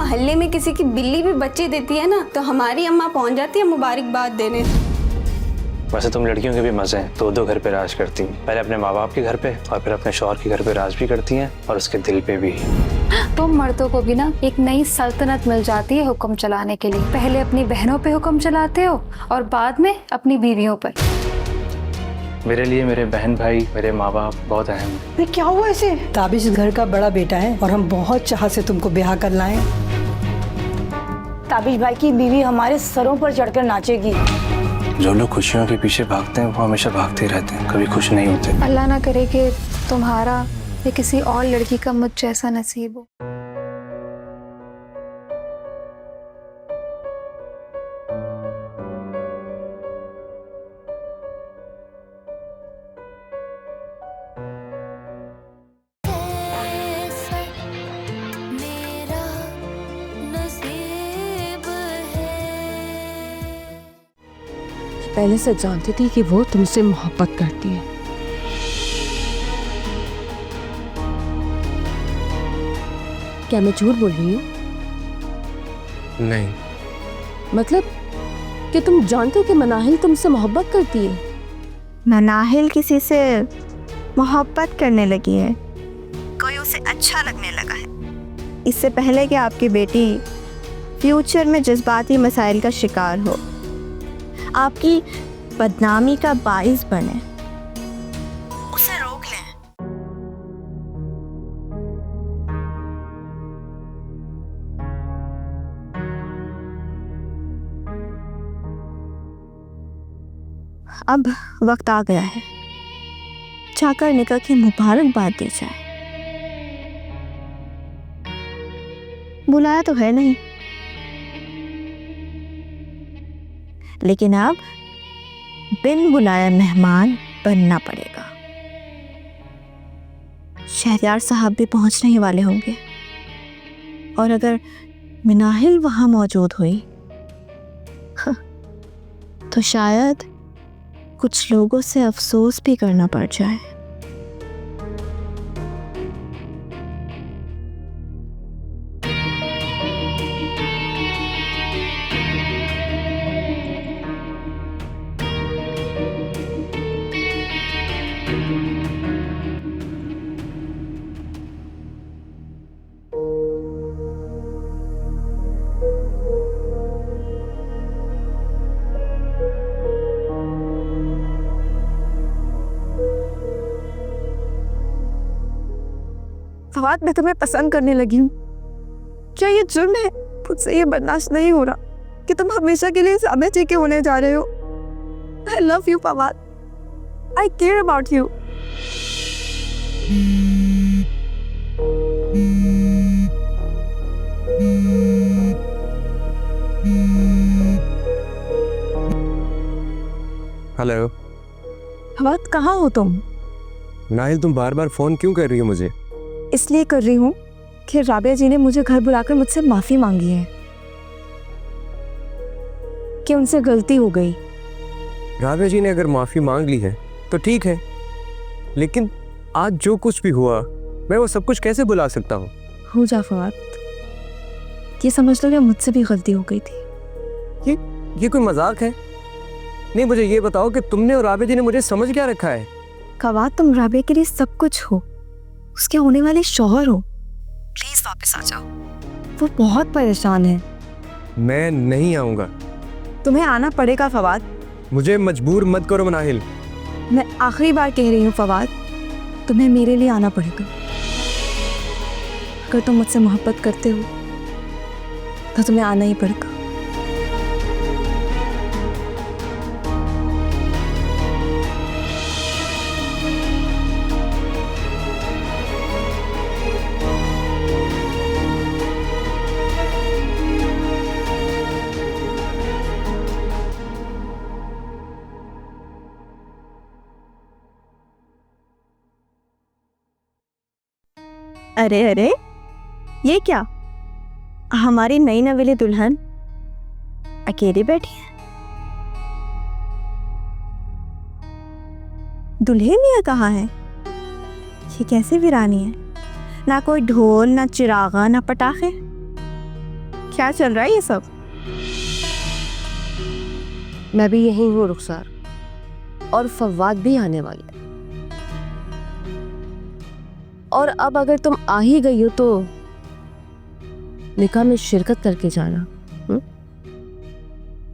मोहल्ले में किसी की बिल्ली भी बच्चे देती है ना तो हमारी अम्मा पहुंच जाती है मुबारकबाद देने। वैसे तुम लड़कियों के भी मजे हैं, तो दो घर पे राज करती हैं। पहले अपने माँ बाप के घर पे और फिर अपने शौहर के घर पे राज भी करती हैं और उसके दिल पे भी। तुम मर्दों को भी ना एक नई सल्तनत मिल जाती है हुक्म चलाने के लिए। पहले अपनी बहनों पे हुक्म चलाते हो और बाद में अपनी बीवियों पर। मेरे लिए मेरे बहन भाई, मेरे माँ बाप बहुत अहम है। अरे क्या हुआ ऐसे? ताबिश घर का बड़ा बेटा है और हम बहुत चाह से तुमको ब्याह कर लाए। ताबिश भाई की बीवी हमारे सरों पर चढ़कर नाचेगी। जो लोग खुशियों के पीछे भागते हैं वो हमेशा भागते रहते हैं, कभी खुश नहीं होते। अल्लाह ना करे कि तुम्हारा या किसी और लड़की का मुझ जैसा नसीब हो। पहले से जानती थी कि वो तुमसे मोहब्बत करती है। क्या मैं झूठ बोल रही हूँ? नहीं। मतलब कि तुम जानते हो कि मनाहिल तुमसे मोहब्बत करती है? मनाहिल किसी से मोहब्बत करने लगी है, कोई उसे अच्छा लगने लगा है। इससे पहले कि आपकी बेटी फ्यूचर में जज्बाती मसाइल का शिकार हो, आपकी बदनामी का बाइस बने, उसे रोक लें। अब वक्त आ गया है, जाकर निकाह की मुबारकबाद दी जाए। बुलाया तो है नहीं, लेकिन अब बिन बुलाया मेहमान बनना पड़ेगा। शहरयार साहब भी पहुंचने ही वाले होंगे और अगर मनाहिल वहां मौजूद हुई तो शायद कुछ लोगों से अफसोस भी करना पड़ जाए। फवाद, मैं तुम्हें पसंद करने लगी हूँ। क्या ये जुर्म है? मुझसे ये बर्दाश्त नहीं हो रहा कि तुम हमेशा के लिए साबित जी के होने जा रहे हो। I love you Fawad, I care about you। Hello Fawad, कहाँ हो तुम? नाहिल, तुम बार बार फोन क्यों कर रही हो मुझे? इसलिए कर रही हूँ कि राबिया जी ने मुझे घर बुलाकर मुझसे माफी मांगी है कि उनसे गलती हो गई। राबिया जी ने अगर माफी मांग ली है तो ठीक है, लेकिन आज जो कुछ भी हुआ मैं वो सब कुछ कैसे भुला सकता हूँ? हो जा फवाद, ये समझ लो कि मुझसे भी गलती हो गई थी। ये कोई मजाक है? नहीं, मुझे ये बताओ कि तुमने और राबिया जी ने मुझे समझ क्या रखा है? फवाद, तुम राबिया के लिए सब कुछ हो, उसके होने वाले शौहर हो। प्लीज वापस आ जाओ, वो बहुत परेशान है। मैं नहीं आऊँगा। तुम्हें आना पड़ेगा फवाद। मुझे मजबूर मत करो मनाहिल। मैं आखिरी बार कह रही हूँ फवाद, तुम्हें मेरे लिए आना पड़ेगा। अगर तुम मुझसे मोहब्बत करते हो तो तुम्हें आना ही पड़ेगा। अरे अरे, ये क्या? हमारी नई नवेली दुल्हन अकेली बैठी है। दुल्हनिया कहाँ है? ये कैसे वीरानी है? ना कोई ढोल, ना चिरागा, ना पटाखे। क्या चल रहा है ये सब? मैं भी यही हूँ रुखसार, और फवाद भी आने वाले। और अब अगर तुम आ ही गई हो तो निकाह में शिरकत करके जाना।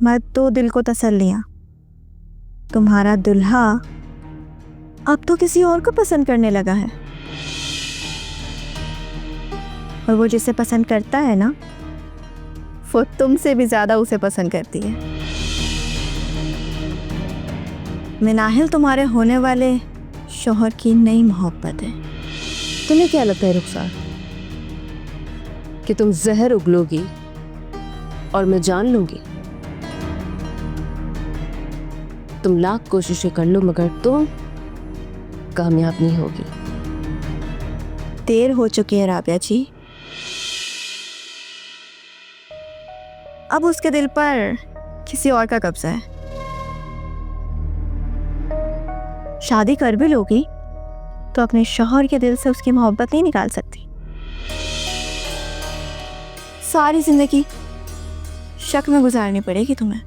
मत तो दिल को तसल्लियां। तुम्हारा दुल्हा अब तो किसी और को पसंद करने लगा है, और वो जिसे पसंद करता है ना, वो तुमसे भी ज्यादा उसे पसंद करती है। मिनाहिल तुम्हारे होने वाले शौहर की नई मोहब्बत है। तुम्हें क्या लगता है रुखसार कि तुम जहर उगलोगी और मैं जान लूंगी? तुम लाख कोशिशें कर लो मगर तुम कामयाब नहीं होगी। देर हो चुकी है राबिया जी। अब उसके दिल पर किसी और का कब्जा है। शादी कर भी लोगी तो अपने शौहर के दिल से उसकी मोहब्बत नहीं निकाल सकती। सारी जिंदगी शक में गुजारनी पड़ेगी तुम्हें।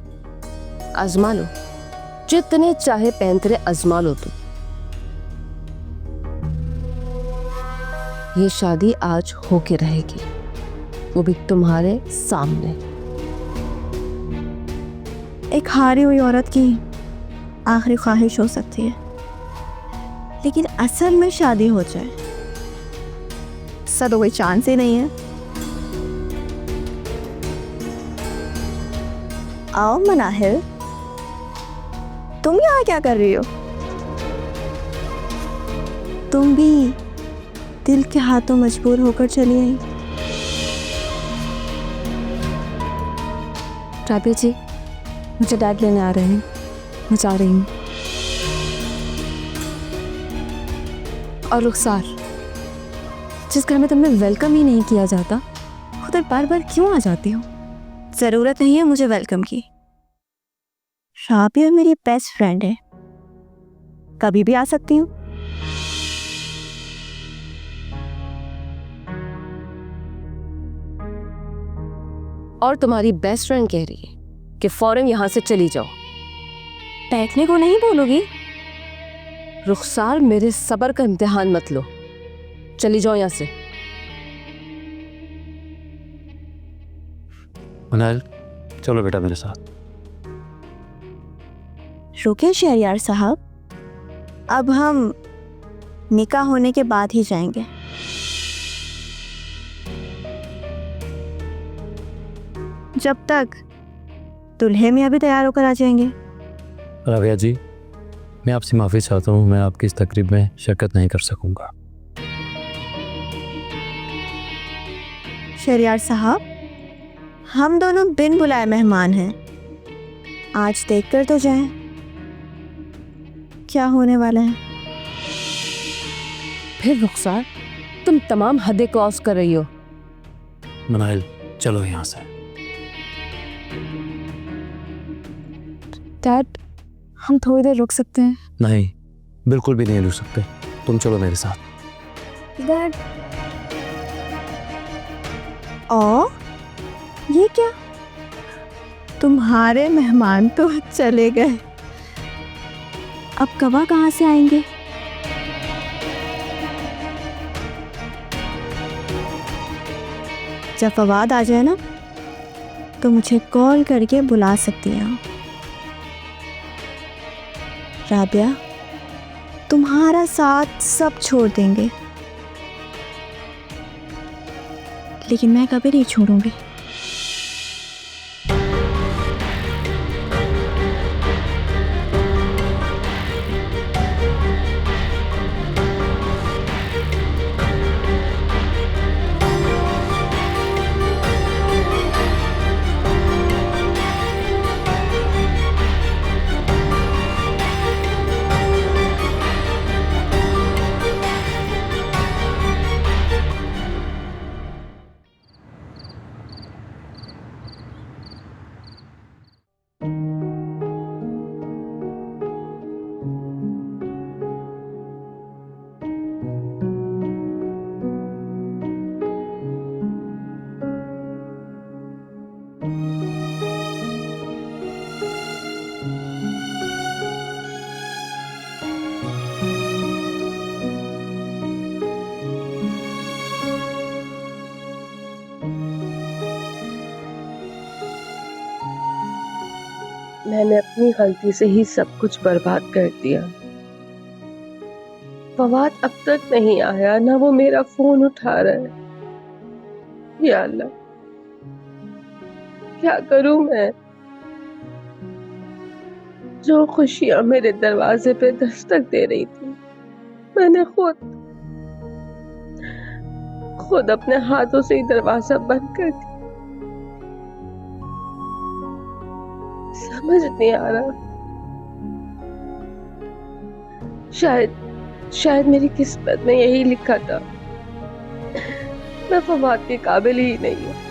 आजमा लो, जितने चाहे पैंतरे आजमा लो तुम। ये शादी आज होके रहेगी, वो भी तुम्हारे सामने। एक हारी हुई औरत की आखिरी ख्वाहिश हो सकती है, लेकिन असल में शादी हो जाए इसका तो कोई चांस ही नहीं है। आओ मनाहिल, तुम यहाँ क्या कर रही हो? तुम भी दिल के हाथों मजबूर होकर चली आई। राबिया जी, मुझे डैड लेने आ रहे हैं, मैं जा रही हूँ। और रुखसार, जिस घर में तुम्हें वेलकम ही नहीं किया जाता, उधर बार बार क्यों आ जाती हो? जरूरत नहीं है मुझे वेलकम की। राबिया मेरी बेस्ट फ्रेंड है, कभी भी आ सकती हूँ। और तुम्हारी बेस्ट फ्रेंड कह रही है कि फौरन यहाँ से चली जाओ। बैठने को नहीं बोलोगी? रुखसार, मेरे सब्र का इम्तिहान मत लो, चली जाओ यहाँ से। मनाहिल, चलो बेटा मेरे साथ। रुके शहरयार साहब, अब हम निकाह होने के बाद ही जाएंगे। जब तक दुल्हे में अभी तैयार होकर आ जाएंगे। राबिया जी, मैं आपसे माफ़ी चाहता हूँ, मैं आपकी इस तकरीब में शिरकत नहीं कर सकूँगा। शहरयार साहब, हम दोनों बिन बुलाए मेहमान हैं, आज देख कर तो जाएं क्या होने वाला है। फिर रुखसार, तुम तमाम हदें क्रॉस कर रही हो। मनाहिल, चलो यहाँ से। डैड, हम थोड़ी देर रुक सकते हैं? नहीं, बिल्कुल भी नहीं रुक सकते, तुम चलो मेरे साथ। डैड, ओ ये क्या? तुम्हारे मेहमान तो चले गए, अब कवा कहाँ से आएंगे? जब फवाद आ जाए ना तो मुझे कॉल करके बुला सकती हैं। राबिया, तुम्हारा साथ सब छोड़ देंगे, लेकिन मैं कभी नहीं छोड़ूंगी। मैंने अपनी गलती से ही सब कुछ बर्बाद कर दिया। फवाद अब तक नहीं आया, ना वो मेरा फोन उठा रहा है। या अल्लाह, क्या करूं मैं? जो खुशियां मेरे दरवाजे पे दस्तक दे रही थी, मैंने खुद अपने हाथों से ही दरवाजा बंद कर दिया। समझ नहीं आ रहा, शायद मेरी किस्मत में यही लिखा था, मैं फवाद के काबिल ही नहीं हूँ।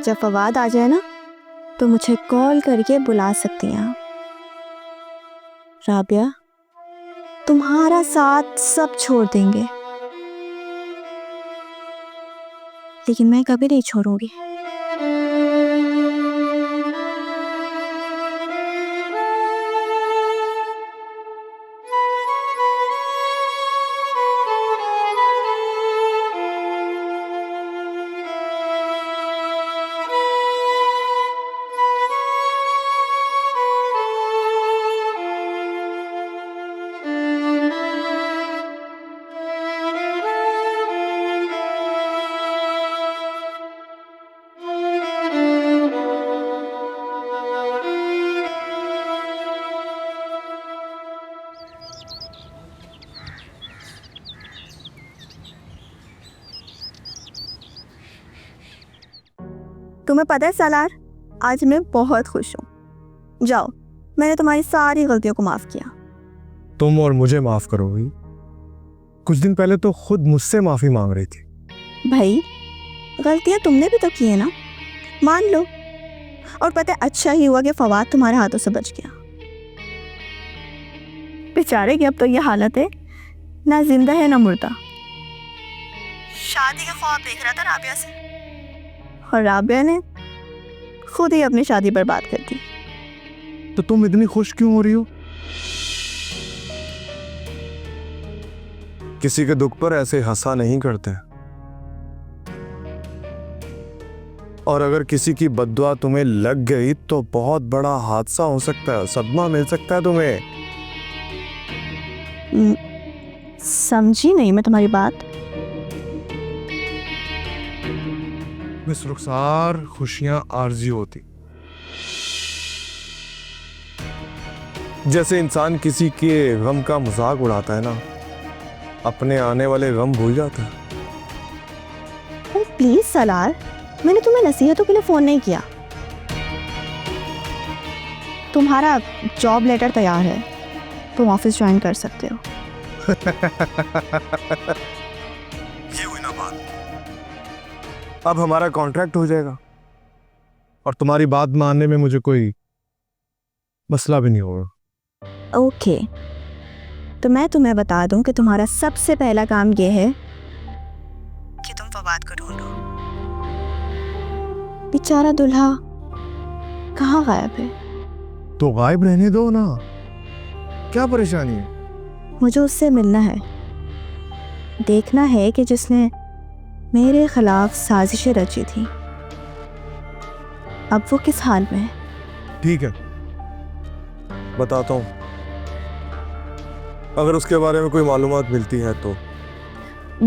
जब फवाद आ जाए ना तो मुझे कॉल करके बुला सकती हैं। राबिया, तुम्हारा साथ सब छोड़ देंगे, लेकिन मैं कभी नहीं छोड़ूंगी। तुम्हें पता है सालार, आज मैं बहुत खुश हूँ। जाओ, मैंने तुम्हारी सारी गलतियों को माफ किया। तुम और मुझे माफ करोगी? कुछ दिन पहले तो खुद मुझसे माफी मांग रही थी। भाई, गलतियाँ तुमने भी तो की है ना, मान लो। और पता है, अच्छा ही हुआ कि फवाद तुम्हारे हाथों से बच गया। बेचारे की अब तो ये हालत है, ना जिंदा है ना मुर्दा। शादी का ख्वाब देख रहा था राबिया से, और राबिया ने खुद ही अपनी शादी बर्बाद कर दी। तो तुम इतनी खुश क्यों हो रही हो? किसी के दुख पर ऐसे हंसा नहीं करते। और अगर किसी की बद्दुआ तुम्हें लग गई तो बहुत बड़ा हादसा हो सकता है, सदमा मिल सकता है तुम्हें। समझी नहीं मैं तुम्हारी बात। मिस रुखसार, खुशियां आरजी होती। जैसे इंसान किसी के गम का मजाक उड़ाता है ना, अपने आने वाले गम भूल जाता है। प्लीज सलार, मैंने तुम्हें नसीहतों के लिए फोन नहीं किया। तुम्हारा जॉब लेटर तैयार है, तुम ऑफिस ज्वाइन कर सकते हो। ये हुई ना बात। अब हमारा कॉन्ट्रैक्ट हो जाएगा और तुम्हारी बात मानने में मुझे कोई मसला भी नहीं होगा। ओके, तो मैं तुम्हें बता दूं कि तुम्हारा सबसे पहला काम यह है कि तुम फवाद को ढूंढो। बेचारा दुल्हा कहाँ गायब है? तो गायब रहने दो ना, क्या परेशानी है? मुझे उससे मिलना है, देखना है कि जिसने मेरे खिलाफ साजिशें रची थी अब वो किस हाल में है। ठीक है, बताता हूँ। अगर उसके बारे में कोई मालूमात मिलती है तो।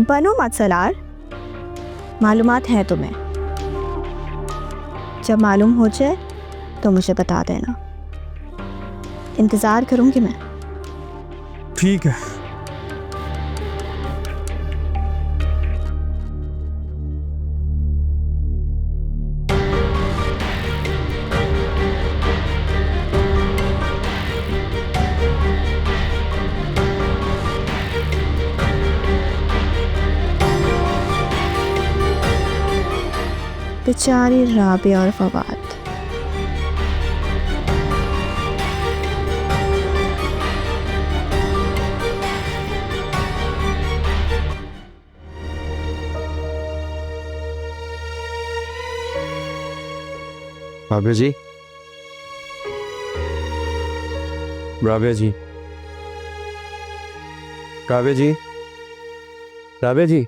बनो मत सलार, मालूमात है तुम्हें। जब मालूम हो जाए तो मुझे बता देना, इंतज़ार करूँगी मैं। ठीक है। बेचारी राबिया और फवाद। राबिया जी, राबिया जी, राबिया जी, राबिया जी।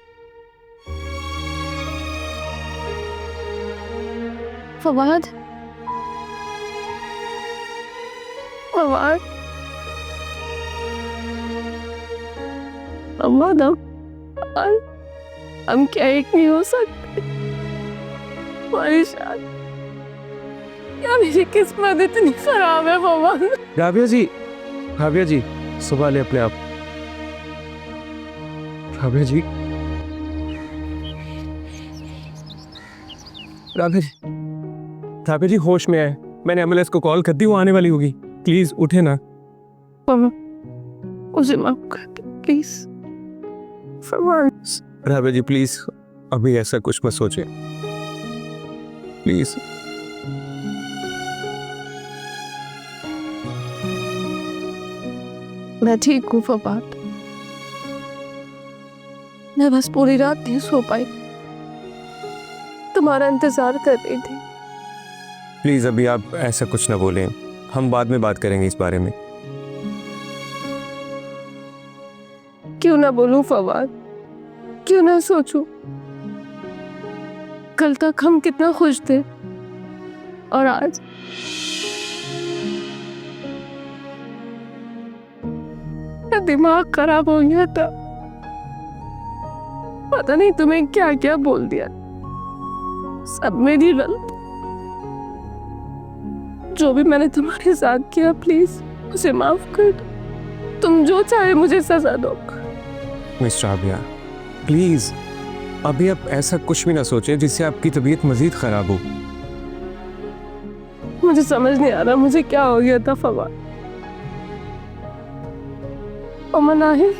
फवाद, फवाद, फवाद, हम क्या एक नहीं हो सकते? हमारी शादी, क्या मेरी किस्मत इतनी खराब है फवाद? राबिया जी, राबिया जी, संभाले अपने आप। राबिया जी, राबिया जी, राबिया जी होश में आए। मैंने एम्बुलेंस को कॉल कर दी, वो आने वाली होगी। प्लीज उठे ना। उसे माफ कर दे प्लीज। फवाद, राबिया जी प्लीज, अभी ऐसा कुछ मत सोचे प्लीज। मैं ठीक हूँ फवाद, मैं बस पूरी रात नहीं सो पाई, तुम्हारा इंतजार कर रही थी। प्लीज अभी आप ऐसा कुछ ना बोलें, हम बाद में बात करेंगे इस बारे में। क्यों ना बोलूं फवाद, क्यों ना सोचूं? कल तक हम कितना खुश थे और आज मेरा दिमाग खराब हो गया था। पता नहीं तुम्हें क्या क्या बोल दिया, सब मेरी गलती। जो भी मैंने तुम्हारे साथ किया प्लीज मुझे माफ कर दो। तुम जो चाहे मुझे सजा दो। मिस राबिया प्लीज अभी आप ऐसा कुछ भी ना सोचें जिससे आपकी तबीयत मजीद खराब हो। मुझे समझ नहीं आ रहा मुझे क्या हो गया था फवाद। और मनाहिल,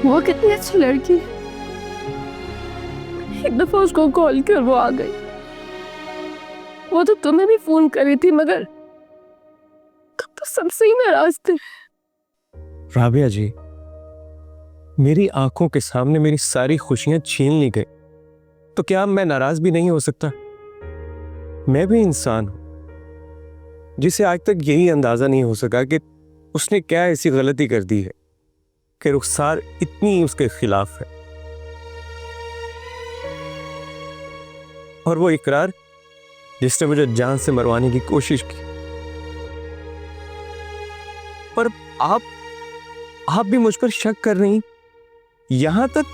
वो कितनी अच्छी लड़की, एक दफा उसको कॉल कर वो आ गई। वो तो तुम्हें भी फोन करी थी मगर तुम तो सबसे ही नाराज थे। राबिया जी, मेरी आंखों के सामने मेरी सारी खुशियां छीन ली गई, तो क्या मैं नाराज भी नहीं हो सकता? मैं भी इंसान हूं जिसे आज तक यही अंदाजा नहीं हो सका कि उसने क्या ऐसी गलती कर दी है कि रुखसार इतनी उसके खिलाफ है। और वो इकरार जिसने मुझे जान से मरवाने की कोशिश की। पर आप भी मुझ पर शक कर रही, यहां तक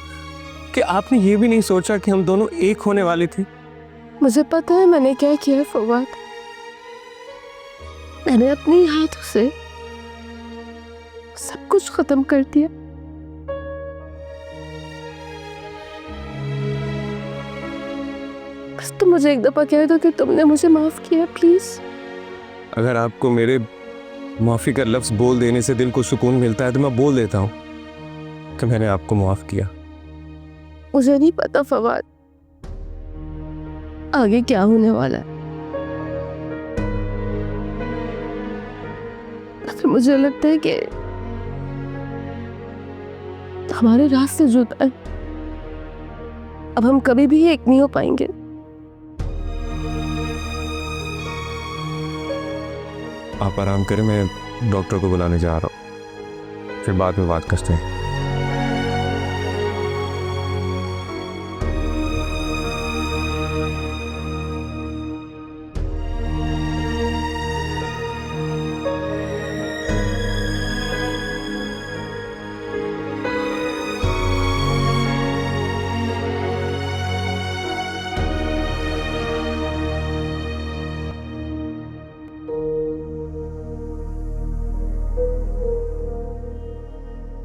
कि आपने ये भी नहीं सोचा कि हम दोनों एक होने वाले थे। मुझे पता है मैंने क्या किया है फवाद। मैंने अपने हाथों से सब कुछ खत्म कर दिया। बस तुम मुझे एक दफा कह दो कि तुमने मुझे माफ किया प्लीज। अगर आपको मेरे माफी का लफ्ज बोल देने से दिल को सुकून मिलता है तो मैं बोल देता हूं कि मैंने आपको माफ किया। मुझे नहीं पता फवाद आगे क्या होने वाला है, फिर मुझे लगता है कि हमारे रास्ते जुदा है। अब हम कभी भी एक नहीं हो पाएंगे। आप आराम करें, मैं डॉक्टर को बुलाने जा रहा हूं, फिर बाद में बात करते हैं।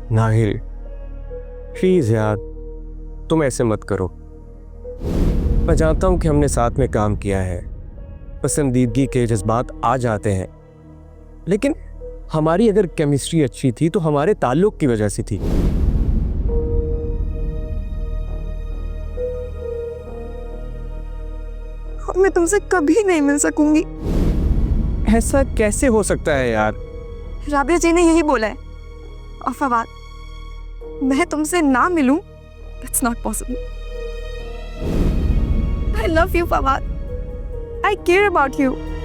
नाहिल प्लीज यार, तुम ऐसे मत करो। मैं जानता हूं कि हमने साथ में काम किया है, पसंदीदगी के जज्बात आ जाते हैं, लेकिन हमारी अगर केमिस्ट्री अच्छी थी तो हमारे ताल्लुक की वजह से थी। अब मैं तुमसे कभी नहीं मिल सकूंगी। ऐसा कैसे हो सकता है यार? राबिया जी ने यही बोला है। और फवाद, मैं तुमसे ना मिलूं, that's not possible. I love you, Fawad. I care about you.